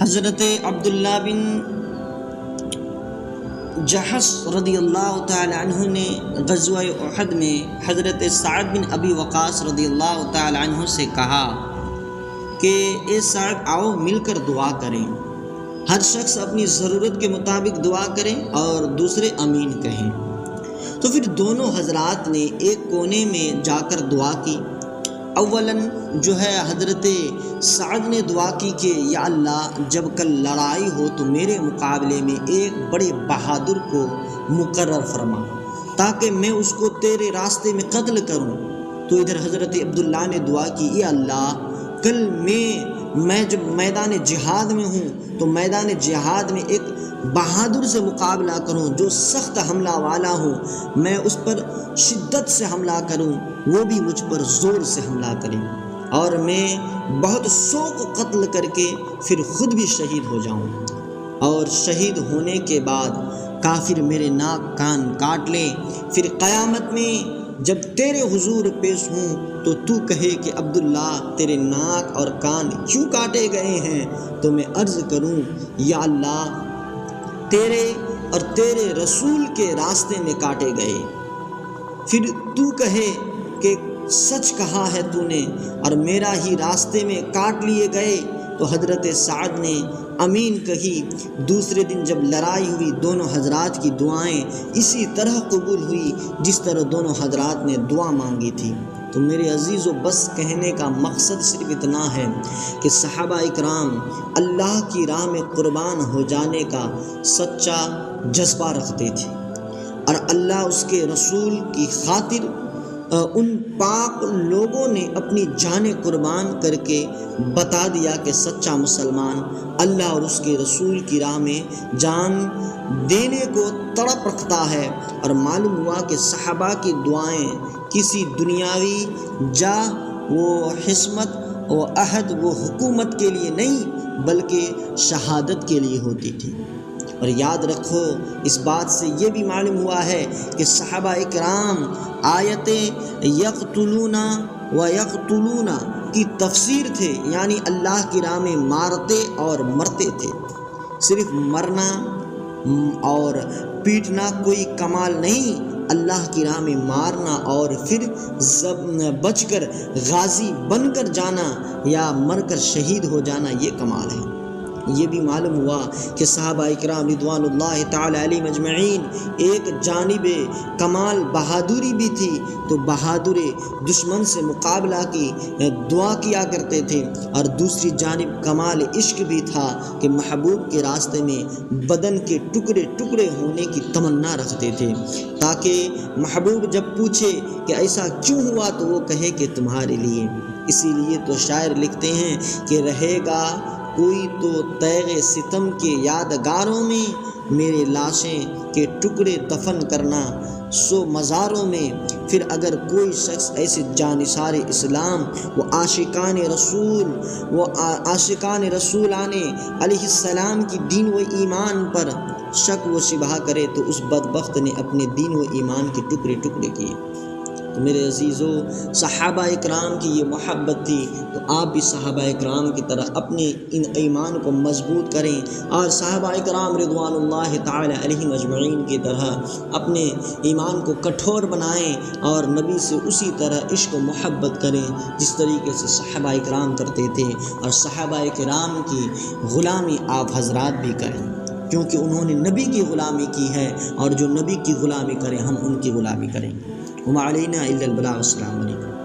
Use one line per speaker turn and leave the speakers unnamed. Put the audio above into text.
حضرت عبداللہ بن جحش رضی اللہ تعالی عنہ نے غزوہ احد میں حضرت سعد بن ابی وقاص رضی اللہ تعالی عنہ سے کہا کہ اے سعد آؤ مل کر دعا کریں، ہر شخص اپنی ضرورت کے مطابق دعا کریں اور دوسرے آمین کہیں۔ تو پھر دونوں حضرات نے ایک کونے میں جا کر دعا کی۔ اولاً حضرت سعد نے دعا کی کہ یا اللہ جب کل لڑائی ہو تو میرے مقابلے میں ایک بڑے بہادر کو مقرر فرما تاکہ میں اس کو تیرے راستے میں قتل کروں۔ تو ادھر حضرت عبداللہ نے دعا کی یا اللہ کل میں جب میدان جہاد میں ہوں تو میدان جہاد میں ایک بہادر سے مقابلہ کروں جو سخت حملہ والا ہو، میں اس پر شدت سے حملہ کروں، وہ بھی مجھ پر زور سے حملہ کرے، اور میں بہت شوق قتل کر کے پھر خود بھی شہید ہو جاؤں، اور شہید ہونے کے بعد کافر میرے ناک کان کاٹ لیں، پھر قیامت میں جب تیرے حضور پیش ہوں تو تو کہے کہ عبداللہ تیرے ناک اور کان کیوں کاٹے گئے ہیں؟ تو میں عرض کروں یا اللہ تیرے اور تیرے رسول کے راستے میں کاٹے گئے، پھر تو کہے کہ سچ کہا ہے تو نے اور میرا ہی راستے میں کاٹ لیے گئے۔ تو حضرت سعد نے امین کہی۔ دوسرے دن جب لڑائی ہوئی دونوں حضرات کی دعائیں اسی طرح قبول ہوئی جس طرح دونوں حضرات نے دعا مانگی تھی۔ تو میرے عزیزو بس کہنے کا مقصد صرف اتنا ہے کہ صحابہ اکرام اللہ کی راہ میں قربان ہو جانے کا سچا جذبہ رکھتے تھے، اور اللہ اس کے رسول کی خاطر ان پاک لوگوں نے اپنی جانیں قربان کر کے بتا دیا کہ سچا مسلمان اللہ اور اس کے رسول کی راہ میں جان دینے کو تڑپ رکھتا ہے۔ اور معلوم ہوا کہ صحابہ کی دعائیں کسی دنیاوی و حسمت و عہد و حکومت کے لیے نہیں بلکہ شہادت کے لیے ہوتی تھی۔ اور یاد رکھو اس بات سے یہ بھی معلوم ہوا ہے کہ صحابہ اکرام آیت یقتلون و یقتلون کی تفسیر تھے، یعنی اللہ کی راہ میں مارتے اور مرتے تھے۔ صرف مرنا اور پیٹنا کوئی کمال نہیں، اللہ کی راہ میں مارنا اور پھر بچ کر غازی بن کر جانا یا مر کر شہید ہو جانا یہ کمال ہے۔ یہ بھی معلوم ہوا کہ صحابہ اکرام رضوان اللہ تعالی علیہم اجمعین ایک جانب کمال بہادری بھی تھی تو بہادر دشمن سے مقابلہ کی دعا کیا کرتے تھے، اور دوسری جانب کمال عشق بھی تھا کہ محبوب کے راستے میں بدن کے ٹکڑے ٹکڑے ہونے کی تمنا رکھتے تھے تاکہ محبوب جب پوچھے کہ ایسا کیوں ہوا تو وہ کہے کہ تمہارے لیے۔ اسی لیے تو شاعر لکھتے ہیں کہ رہے گا کوئی تو تیغ ستم کے یادگاروں میں، میرے لاشیں کے ٹکڑے دفن کرنا سو مزاروں میں۔ پھر اگر کوئی شخص ایسے جانثار اسلام و عاشقان رسولان علیہ السلام کی دین و ایمان پر شک و شبہ کرے تو اس بدبخت نے اپنے دین و ایمان کے ٹکڑے ٹکڑے کیے۔ تو میرے عزیزو صحابہ اکرام کی یہ محبت تھی، تو آپ بھی صحابہ اکرام کی طرح اپنے ان ایمان کو مضبوط کریں اور صحابہ اکرام رضوان اللہ تعالی علیہم اجمعین کی طرح اپنے ایمان کو کٹھور بنائیں اور نبی سے اسی طرح عشق و محبت کریں جس طریقے سے صحابہ اکرام کرتے تھے، اور صحابہ اکرام کی غلامی آپ حضرات بھی کریں کیونکہ انہوں نے نبی کی غلامی کی ہے، اور جو نبی کی غلامی کریں ہم ان کی غلامی کریں۔ وما علینا الا البلاغ۔ السلام علیکم۔